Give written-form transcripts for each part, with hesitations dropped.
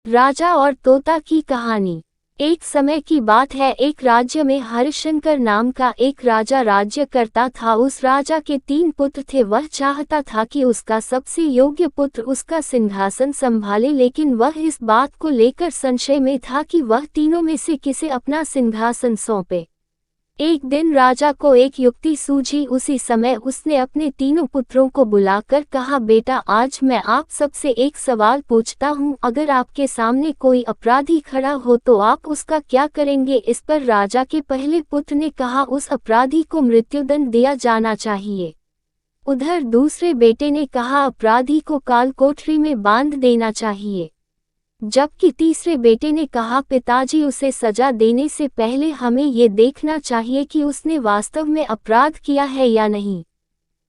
राजा और तोता की कहानी। एक समय की बात है, एक राज्य में हरिशंकर नाम का एक राजा राज्य करता था। उस राजा के 3 पुत्र थे। वह चाहता था कि उसका सबसे योग्य पुत्र उसका सिंहासन संभाले, लेकिन वह इस बात को लेकर संशय में था कि वह तीनों में से किसे अपना सिंहासन सौंपे। एक दिन राजा को एक युक्ति सूझी। उसी समय उसने अपने तीनों पुत्रों को बुलाकर कहा, बेटा, आज मैं आप सबसे एक सवाल पूछता हूँ। अगर आपके सामने कोई अपराधी खड़ा हो तो आप उसका क्या करेंगे? इस पर राजा के पहले पुत्र ने कहा, उस अपराधी को मृत्युदंड दिया जाना चाहिए। उधर दूसरे बेटे ने कहा, अपराधी को कालकोठरी में बांध देना चाहिए। जबकि तीसरे बेटे ने कहा, पिताजी, उसे सजा देने से पहले हमें ये देखना चाहिए कि उसने वास्तव में अपराध किया है या नहीं।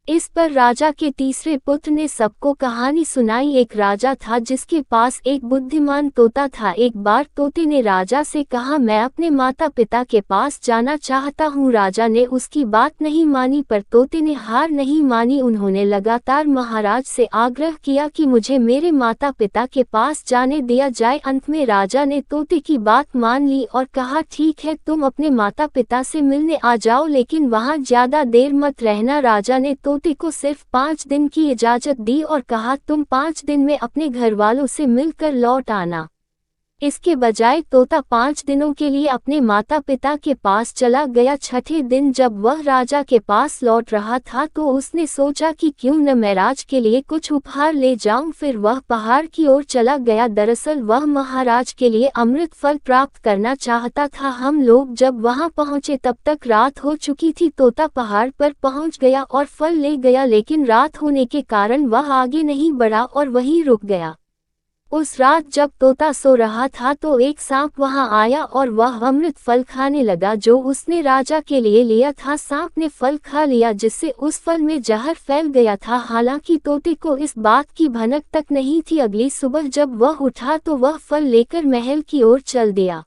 इस पर राजा के तीसरे पुत्र ने सबको कहानी सुनाई। एक राजा था जिसके पास एक बुद्धिमान तोता था। एक बार तोते ने राजा से कहा, मैं अपने माता पिता के पास जाना चाहता हूँ। राजा ने उसकी बात नहीं मानी, पर तोते ने हार नहीं मानी। उन्होंने लगातार महाराज से आग्रह किया कि मुझे मेरे माता पिता के पास जाने दिया जाए। अंत में राजा ने तोते की बात मान ली और कहा, ठीक है, तुम अपने माता पिता से मिलने आ जाओ, लेकिन वहाँ ज्यादा देर मत रहना। राजा ने तोते को सिर्फ 5 दिन की इजाजत दी और कहा, तुम 5 दिन में अपने घर वालों से मिलकर लौट आना। इसके बजाय तोता 5 दिनों के लिए अपने माता पिता के पास चला गया। छठे दिन जब वह राजा के पास लौट रहा था तो उसने सोचा कि क्यों न मैं राज के लिए कुछ उपहार ले जाऊं। फिर वह पहाड़ की ओर चला गया। दरअसल वह महाराज के लिए अमृत फल प्राप्त करना चाहता था। हम लोग जब वहां पहुंचे तब तक रात हो चुकी थी। तोता पहाड़ पर पहुंच गया और फल ले गया, लेकिन रात होने के कारण वह आगे नहीं बढ़ा और वहीं रुक गया। उस रात जब तोता सो रहा था तो एक सांप वहां आया और वह अमृत फल खाने लगा जो उसने राजा के लिए लिया था। सांप ने फल खा लिया, जिससे उस फल में जहर फैल गया था। हालांकि तोते को इस बात की भनक तक नहीं थी। अगली सुबह जब वह उठा तो वह फल लेकर महल की ओर चल दिया।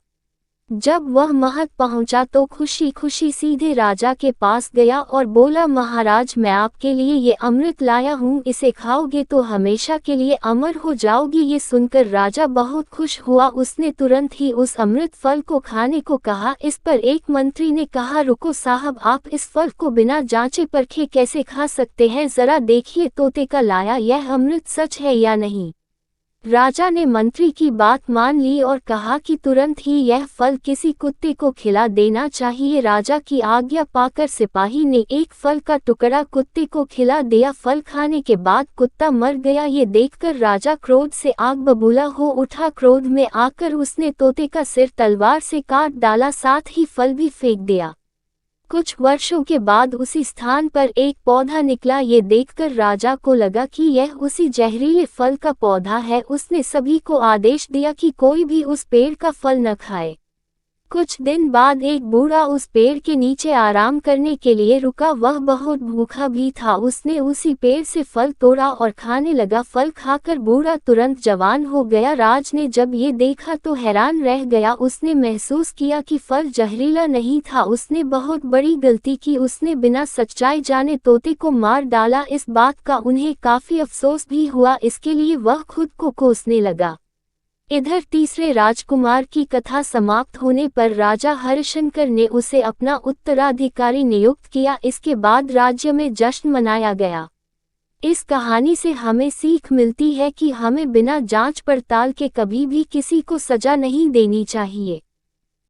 जब वह महल पहुंचा तो खुशी खुशी सीधे राजा के पास गया और बोला, महाराज, मैं आपके लिए ये अमृत लाया हूँ, इसे खाओगे तो हमेशा के लिए अमर हो जाओगे। ये सुनकर राजा बहुत खुश हुआ। उसने तुरंत ही उस अमृत फल को खाने को कहा। इस पर एक मंत्री ने कहा, रुको साहब, आप इस फल को बिना जांचे परखे कैसे खा सकते हैं? जरा देखिए तोते का लाया यह अमृत सच है या नहीं। राजा ने मंत्री की बात मान ली और कहा कि तुरंत ही यह फल किसी कुत्ते को खिला देना चाहिए। राजा की आज्ञा पाकर सिपाही ने एक फल का टुकड़ा कुत्ते को खिला दिया। फल खाने के बाद कुत्ता मर गया। ये देखकर राजा क्रोध से आग बबूला हो उठा। क्रोध में आकर उसने तोते का सिर तलवार से काट डाला, साथ ही फल भी फेंक दिया। कुछ वर्षों के बाद उसी स्थान पर एक पौधा निकला। ये देखकर राजा को लगा कि यह उसी जहरीले फल का पौधा है। उसने सभी को आदेश दिया कि कोई भी उस पेड़ का फल न खाए। कुछ दिन बाद एक बूढ़ा उस पेड़ के नीचे आराम करने के लिए रुका। वह बहुत भूखा भी था। उसने उसी पेड़ से फल तोड़ा और खाने लगा। फल खाकर बूढ़ा तुरंत जवान हो गया। राज ने जब ये देखा तो हैरान रह गया। उसने महसूस किया कि फल जहरीला नहीं था। उसने बहुत बड़ी गलती की। उसने बिना सच्चाई जाने तोते को मार डाला। इस बात का उन्हें काफी अफसोस भी हुआ। इसके लिए वह खुद को कोसने लगा। इधर तीसरे राजकुमार की कथा समाप्त होने पर राजा हरिशंकर ने उसे अपना उत्तराधिकारी नियुक्त किया। इसके बाद राज्य में जश्न मनाया गया। इस कहानी से हमें सीख मिलती है कि हमें बिना जांच पड़ताल के कभी भी किसी को सजा नहीं देनी चाहिए।